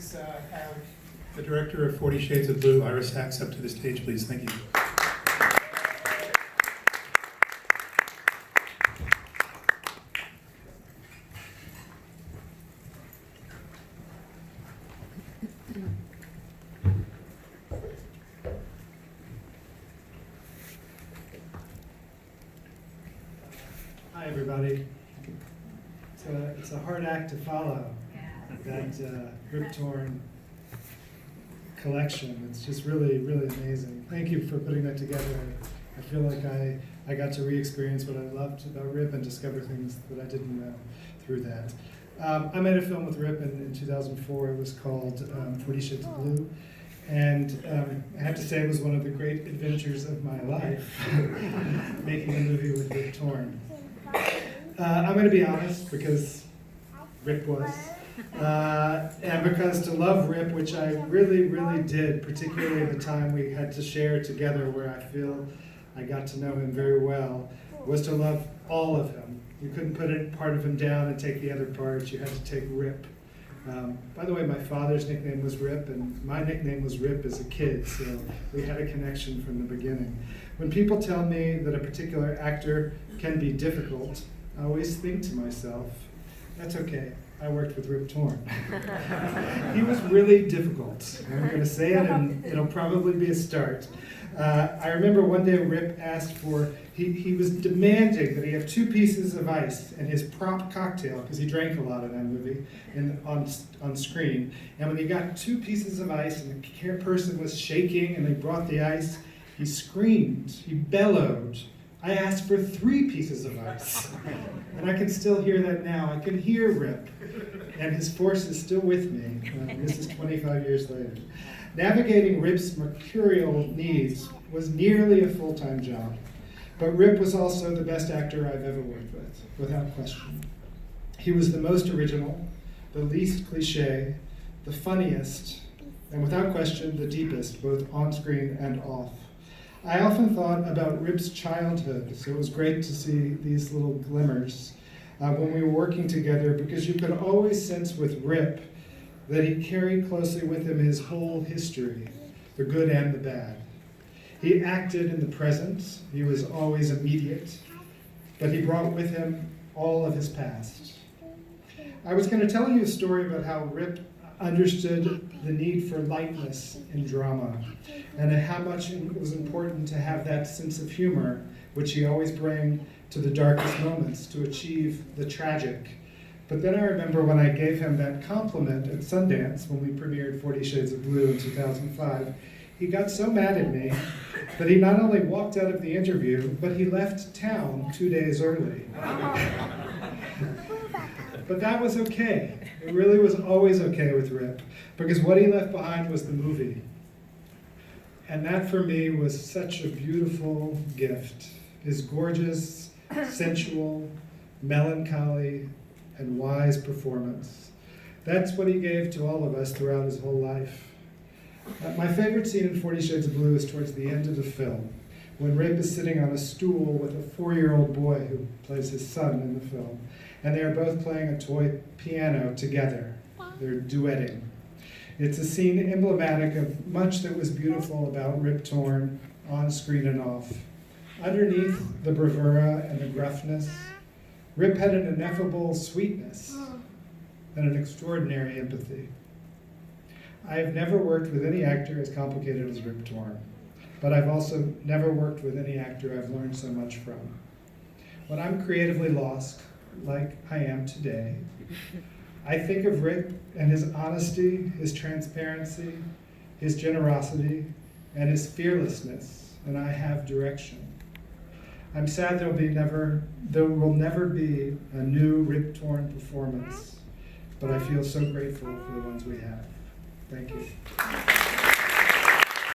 please have the director of 40 Shades of Blue, Ira Sachs, up to the stage, please. Thank you. Hi, everybody. It's a hard act to follow, that Rip Torn collection. It's just really, really amazing. Thank you for putting that together. I feel like I got to re-experience what I loved about Rip and discover things that I didn't know through that. I made a film with Rip in 2004. It was called 40 Shades of Blue. And I have to say it was one of the great adventures of my life, making a movie with Rip Torn. I'm going to be honest, because Rip was, and because to love Rip, which I really, really did, particularly the time we had to share together where I feel I got to know him very well, was to love all of him. You couldn't put a part of him down and take the other parts. You had to take Rip. By the way, my father's nickname was Rip, and my nickname was Rip as a kid, so we had a connection from the beginning. When people tell me that a particular actor can be difficult, I always think to myself, that's okay, I worked with Rip Torn. He was really difficult. I'm going to say it, and it'll probably be a start. I remember one day Rip asked for, he was demanding that he have 2 pieces of ice in his prop cocktail, because he drank a lot in that movie, on screen. And when he got 2 pieces of ice and the person was shaking and they brought the ice, he screamed, he bellowed, I asked for 3 pieces of ice. And I can still hear that now. I can hear Rip. And his force is still with me. This is 25 years later. Navigating Rip's mercurial needs was nearly a full-time job. But Rip was also the best actor I've ever worked with, without question. He was the most original, the least cliche, the funniest, and without question, the deepest, both on screen and off. I often thought about Rip's childhood, so it was great to see these little glimmers when we were working together, because you could always sense with Rip that he carried closely with him his whole history, the good and the bad. He acted in the present, he was always immediate, but he brought with him all of his past. I was going to tell you a story about how Rip understood the need for lightness in drama, and how much it was important to have that sense of humor, which he always bring to the darkest moments to achieve the tragic. But then I remember when I gave him that compliment at Sundance when we premiered 40 Shades of Blue in 2005, he got so mad at me that he not only walked out of the interview, but he left town 2 days early. But that was okay. It really was always okay with Rip, because what he left behind was the movie. And that for me was such a beautiful gift. His gorgeous, sensual, melancholy, and wise performance. That's what he gave to all of us throughout his whole life. My favorite scene in 40 Shades of Blue is towards the end of the film, when Rip is sitting on a stool with a 4-year-old boy who plays his son in the film, and they are both playing a toy piano together. They're duetting. It's a scene emblematic of much that was beautiful about Rip Torn, on screen and off. Underneath the bravura and the gruffness, Rip had an ineffable sweetness and an extraordinary empathy. I have never worked with any actor as complicated as Rip Torn, but I've also never worked with any actor I've learned so much from. When I'm creatively lost, like I am today, I think of Rip and his honesty, his transparency, his generosity, and his fearlessness, and I have direction. I'm sad there will never be a new Rip Torn performance, but I feel so grateful for the ones we have. Thank you.